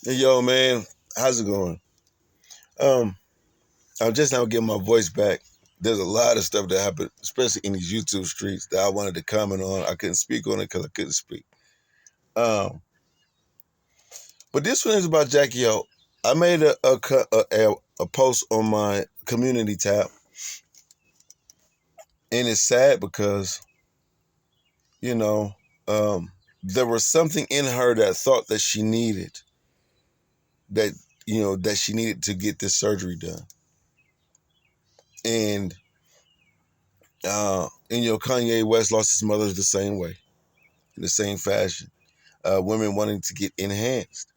Hey, yo, man, how's it going? Um, I'm just now getting my voice back. There's a lot of stuff that happened, especially in these YouTube streets, that I wanted to comment on. I couldn't speak on it because I couldn't speak. Um, but this one is about Jackie O. I made a post on my community tab, and it's sad because you know there was something in her that thought that she needed that that she needed to get this surgery done, and Kanye West lost his mother the same way, in the same fashion. Women wanting to get enhanced.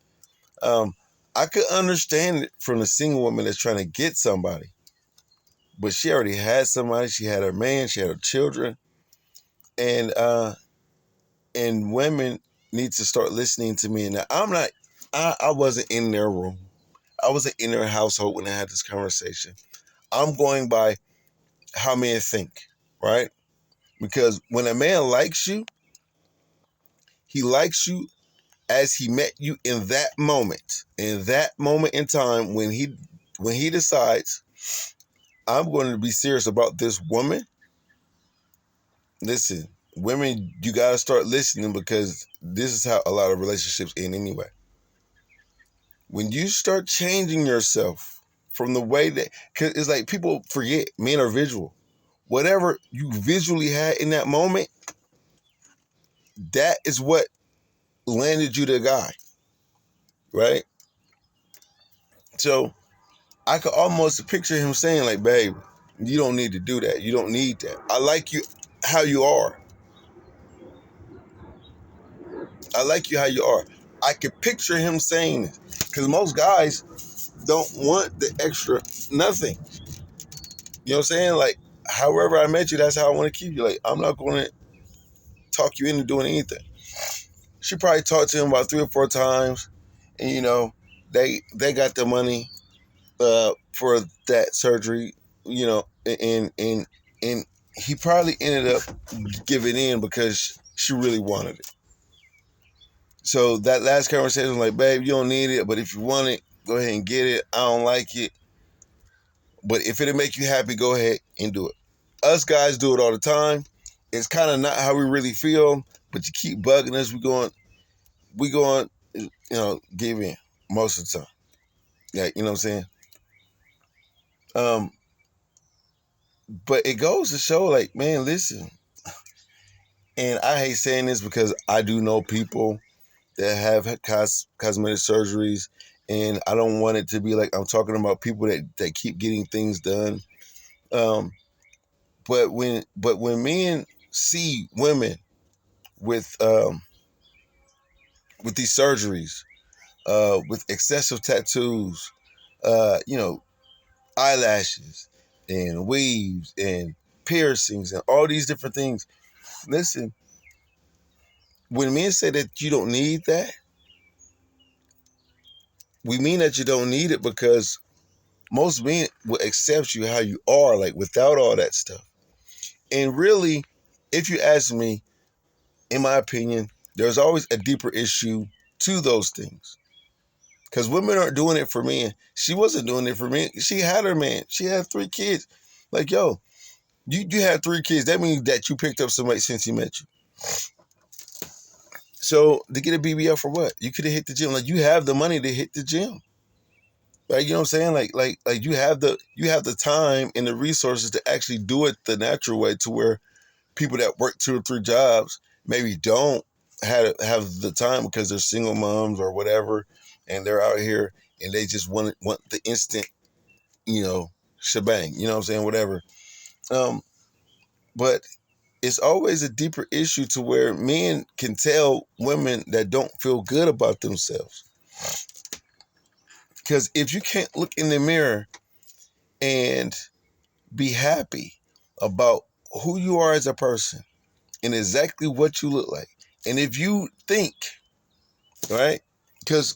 Um, I could understand it from a single woman that's trying to get somebody, but she already had somebody. She had her man. She had her children, and women need to start listening to me. And I'm not. I wasn't in their room. I wasn't in their household when I had this conversation. I'm going by how men think, right? Because when a man likes you, he likes you as he met you in that moment in time when he decides I'm going to be serious about this woman. Listen, women, you got to start listening because this is how a lot of relationships end anyway. When you start changing yourself from the way that, because it's like people forget, men are visual. Whatever you visually had in that moment, that is what landed you the guy, right? So I could almost picture him saying, like, babe, you don't need to do that. You don't need that. I like you how you are. I like you how you are. I could picture him saying this. Because most guys don't want the extra nothing. You know what I'm saying? Like, however I met you, that's how I want to keep you. Like, I'm not going to talk you into doing anything. She probably talked to him about 3 or 4 times. And, they got the money for that surgery, and he probably ended up giving in because she really wanted it. So that last conversation was like, babe, you don't need it, but if you want it, go ahead and get it. I don't like it, but if it'll make you happy, go ahead and do it. Us guys do it all the time. It's kind of not how we really feel, but you keep bugging us. We going, give in most of the time. Yeah, you know what I'm saying? Um, but it goes to show, like, man, listen. And I hate saying this because I do know people that have cosmetic surgeries, and I don't want it to be like I'm talking about people that keep getting things done. Um, but when men see women with these surgeries, with excessive tattoos, eyelashes and weaves and piercings and all these different things. Listen, when men say that you don't need that, we mean that you don't need it because most men will accept you how you are, like without all that stuff. And really, if you ask me, in my opinion, there's always a deeper issue to those things. Because women aren't doing it for men. She wasn't doing it for men. She had her man. She had 3 kids. Like, yo, you had 3 kids. That means that you picked up somebody since he met you. So to get a BBL for what? You could have hit the gym. Like, you have the money to hit the gym. Like, you know what I'm saying? Like you have the time and the resources to actually do it the natural way, to where people that work 2 or 3 jobs maybe don't have the time because they're single moms or whatever, and they're out here and they just want the instant, shebang. You know what I'm saying? Whatever. Um, but it's always a deeper issue to where men can tell women that don't feel good about themselves. Because if you can't look in the mirror and be happy about who you are as a person and exactly what you look like, and if you think, right, because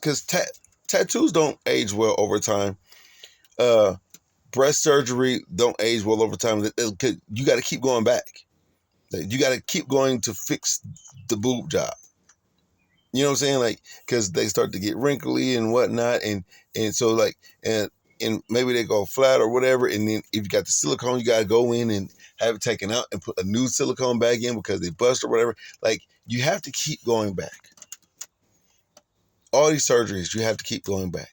tattoos don't age well over time, uh, breast surgery don't age well over time. You got to keep going back. You got to keep going to fix the boob job. You know what I'm saying? Like, because they start to get wrinkly and whatnot, and so like, and maybe they go flat or whatever. And then if you got the silicone, you gotta go in and have it taken out and put a new silicone back in because they bust or whatever. Like, you have to keep going back. All these surgeries, you have to keep going back.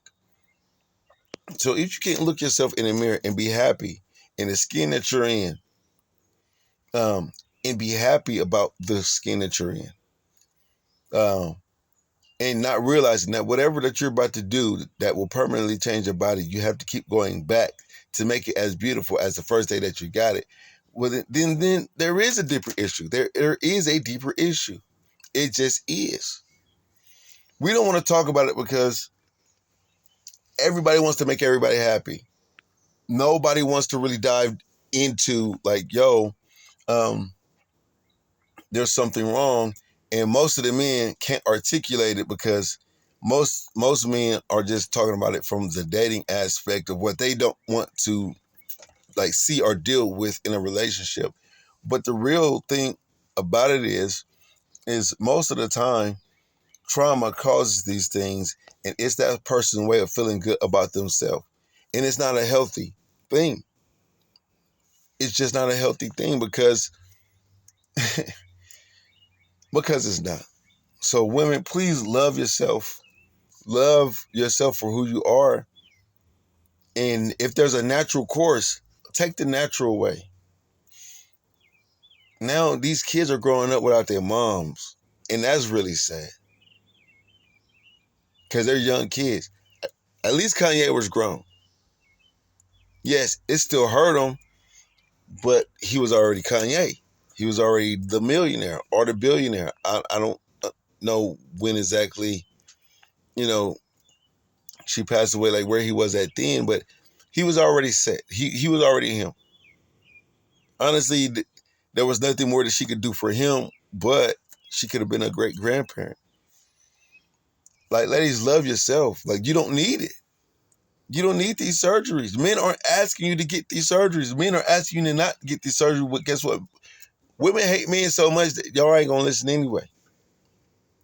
So if you can't look yourself in the mirror and be happy in the skin that you're in, um, and be happy about the skin that you're in, um, and not realizing that whatever that you're about to do that will permanently change your body, you have to keep going back to make it as beautiful as the first day that you got it. Well, then there is a deeper issue. There is a deeper issue. It just is. We don't want to talk about it because everybody wants to make everybody happy. Nobody wants to really dive into like, yo, um, there's something wrong, and most of the men can't articulate it because most men are just talking about it from the dating aspect of what they don't want to like see or deal with in a relationship. But the real thing about it is most of the time trauma causes these things, and it's that person's way of feeling good about themselves, and it's not a healthy thing. It's just not a healthy thing because it's not. So women, please love yourself. Love yourself for who you are. And if there's a natural course, take the natural way. Now these kids are growing up without their moms. And that's really sad. Because they're young kids. At least Kanye was grown. Yes, it still hurt him, but he was already Kanye. He was already the millionaire or the billionaire. I don't know when exactly, you know, she passed away, like where he was at then, but he was already set. He was already him. Honestly, there was nothing more that she could do for him, but she could have been a great grandparent. Like, ladies, love yourself. Like, you don't need it. You don't need these surgeries. Men aren't asking you to get these surgeries. Men are asking you to not get these surgeries. But guess what? Women hate men so much that y'all ain't gonna listen anyway.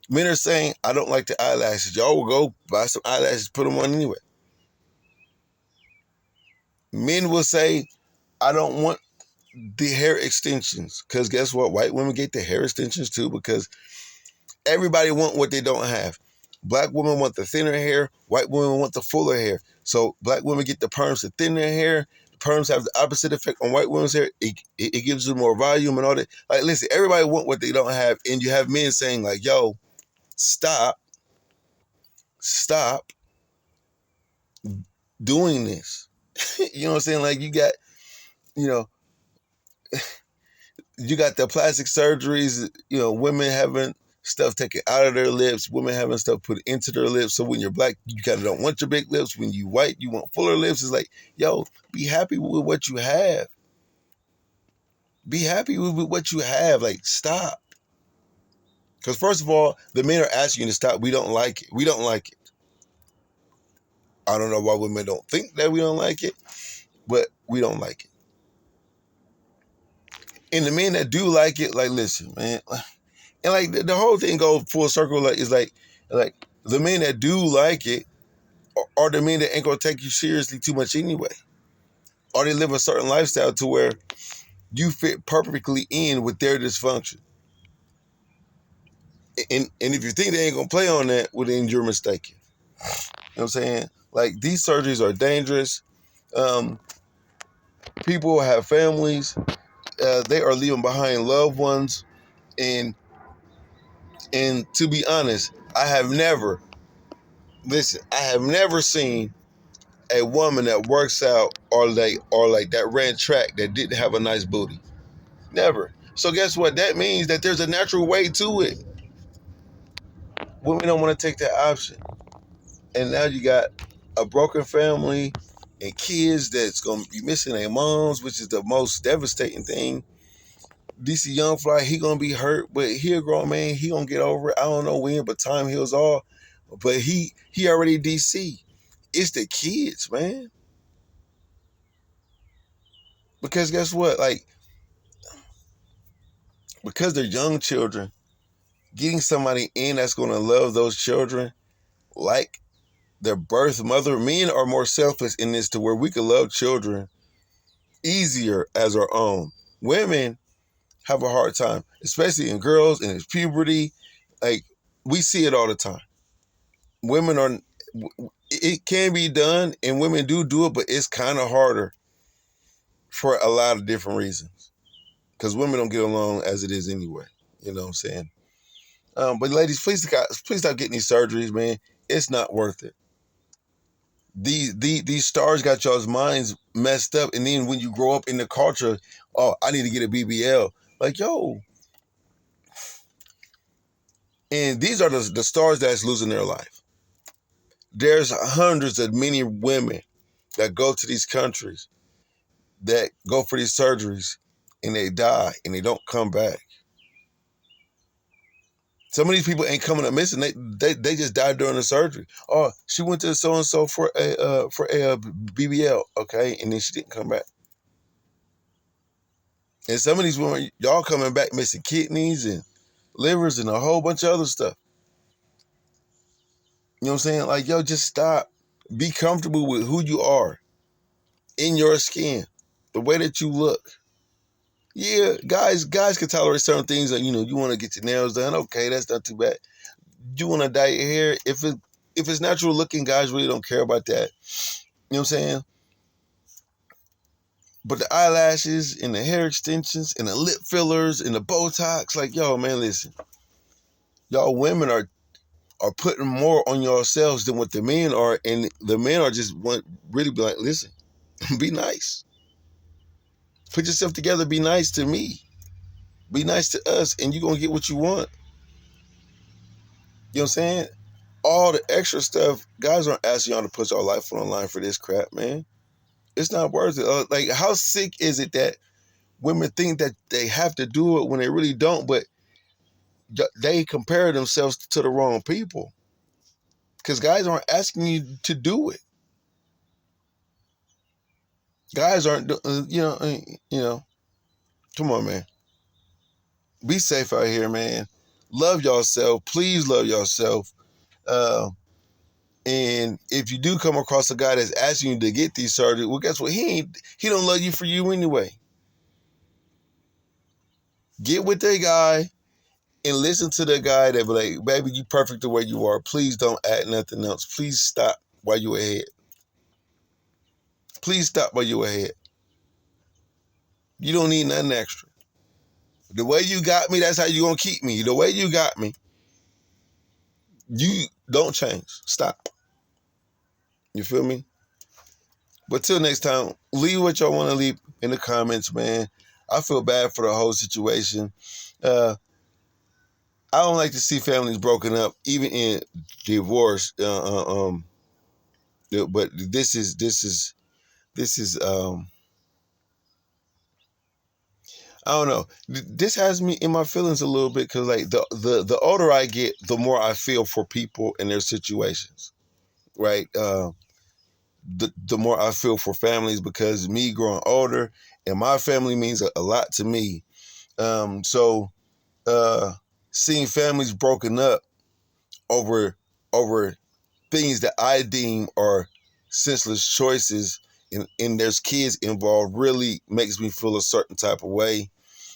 Men are saying, I don't like the eyelashes. Y'all will go buy some eyelashes, put them on anyway. Men will say, I don't want the hair extensions. Because guess what? White women get the hair extensions too because everybody want what they don't have. Black women want the thinner hair. White women want the fuller hair. So black women get the perms to thin their hair. The perms have the opposite effect on white women's hair. It gives them more volume and all that. Like, listen, everybody want what they don't have. And you have men saying like, yo, stop doing this. You know what I'm saying? Like you know, you got the plastic surgeries, women having stuff taken out of their lips, women having stuff put into their lips. So when you're black, you kind of don't want your big lips. When you white, you want fuller lips. It's like, yo, be happy with what you have. Be happy with what you have. Like, stop. Because first of all, the men are asking you to stop. We don't like it. We don't like it. I don't know why women don't think that we don't like it, but we don't like it. And the men that do like it, like, listen, man. And like the whole thing goes full circle. Like, it's like the men that do like it are the men that ain't gonna take you seriously too much anyway. Or they live a certain lifestyle to where you fit perfectly in with their dysfunction. And if you think they ain't gonna play on that, well then you're mistaken. You know what I'm saying? Like, these surgeries are dangerous. Um, People have families. They are leaving behind loved ones. And to be honest, I have never seen a woman that works out or like that ran track that didn't have a nice booty. Never. So guess what? That means that there's a natural way to it. Women don't want to take that option. And now you got a broken family and kids that's gonna be missing their moms, which is the most devastating thing. DC Young Fly, he gonna be hurt, but he a grown man, he gonna get over it. I don't know when, but time heals all. But he already DC. It's the kids, man. Because guess what? Like, because they're young children, getting somebody in that's going to love those children like their birth mother. Men are more selfish in this to where we can love children easier as our own. Women have a hard time, especially in girls and it's puberty. Like, we see it all the time. Women are, it can be done and women do it, but it's kind of harder for a lot of different reasons because women don't get along as it is anyway. You know what I'm saying? But ladies, please stop getting these surgeries, man. It's not worth it. These stars got y'all's minds messed up, and then when you grow up in the culture, oh, I need to get a BBL. Like, yo, and these are the stars that's losing their life. There's hundreds of many women that go to these countries that go for these surgeries, and they die, and they don't come back. Some of these people ain't coming up missing. They just died during the surgery. Oh, she went to so and so for a BBL, okay, and then she didn't come back. And some of these women, y'all coming back missing kidneys and livers and a whole bunch of other stuff. You know what I'm saying? Like, yo, just stop. Be comfortable with who you are in your skin, the way that you look. Yeah, guys can tolerate certain things. Like, you want to get your nails done. Okay, that's not too bad. You want to dye your hair. If it's natural looking, guys really don't care about that. You know what I'm saying? But the eyelashes and the hair extensions and the lip fillers and the Botox, like, yo, man, listen. Y'all women are putting more on yourselves than what the men are, and the men are just really be like, listen, be nice. Put yourself together, be nice to me. Be nice to us, and you're gonna get what you want. You know what I'm saying? All the extra stuff, guys aren't asking y'all to put your life on the line for this crap, man. It's not worth it. Like, how sick is it that women think that they have to do it when they really don't, but they compare themselves to the wrong people? Because guys aren't asking you to do it. Guys aren't, come on, man. Be safe out here, man. Love yourself. Please love yourself. Uh, and if you do come across a guy that's asking you to get these surgeries, well, guess what? He don't love you for you anyway. Get with that guy and listen to the guy that be like, baby, you perfect the way you are. Please don't add nothing else. Please stop while you're ahead. Please stop while you're ahead. You don't need nothing extra. The way you got me, that's how you're going to keep me. The way you got me, you don't change. Stop. You feel me? But till next time, leave what y'all want to leave in the comments, man. I feel bad for the whole situation. I don't like to see families broken up, even in divorce. But this is I don't know. This has me in my feelings a little bit because, like, the older I get, the more I feel for people and their situations, right? The more I feel for families because me growing older and my family means a lot to me. So seeing families broken up over things that I deem are senseless choices and there's kids involved really makes me feel a certain type of way.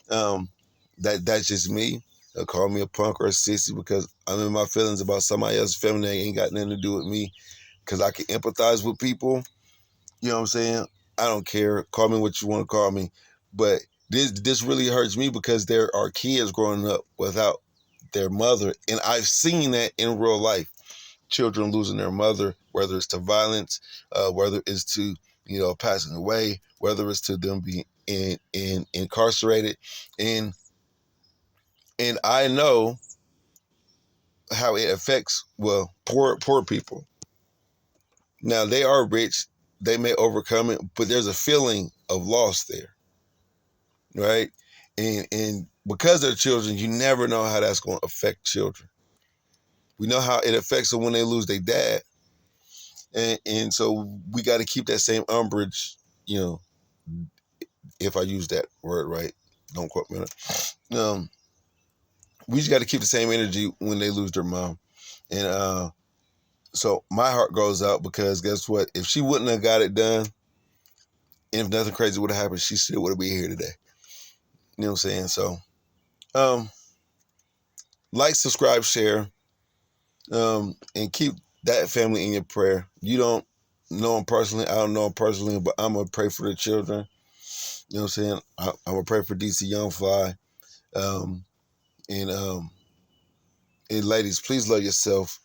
That's just me. They'll call me a punk or a sissy because I'm in my feelings about somebody else's family that ain't got nothing to do with me because I can empathize with people. You know what I'm saying? I don't care. Call me what you want to call me. But this really hurts me because there are kids growing up without their mother. And I've seen that in real life. Children losing their mother, whether it's to violence, whether it's to, passing away, whether it's to them being incarcerated. And I know how it affects, well, poor people. Now, they are rich. They may overcome it, but there's a feeling of loss there, right? And because they're children, you never know how that's going to affect children. We know how it affects them when they lose their dad. And so we got to keep that same umbrage, if I use that word right. Don't quote me on it. we just got to keep the same energy when they lose their mom. And so my heart goes out because guess what? If she wouldn't have got it done, and if nothing crazy would have happened, she still would have been here today. You know what I'm saying? So, like, subscribe, share, and keep that family in your prayer. You don't know them personally. I don't know them personally, but I'm going to pray for the children. You know what I'm saying? I'm going to pray for DC Young Fly. Um, and, um, and ladies, please love yourself.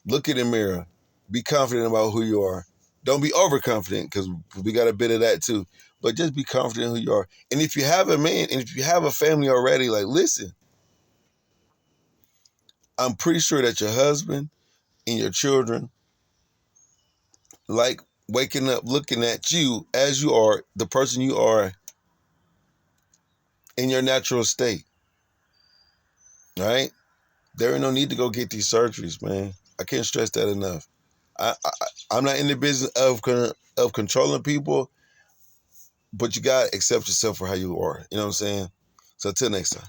Look in the mirror. Be confident about who you are. Don't be overconfident because we got a bit of that too. But just be confident who you are. And if you have a man and if you have a family already, like, listen, I'm pretty sure that your husband and your children like waking up looking at you as you are, the person you are in your natural state, right? There ain't no need to go get these surgeries, man. I can't stress that enough. I'm not in the business of controlling people, but you got to accept yourself for how you are. You know what I'm saying? So until next time.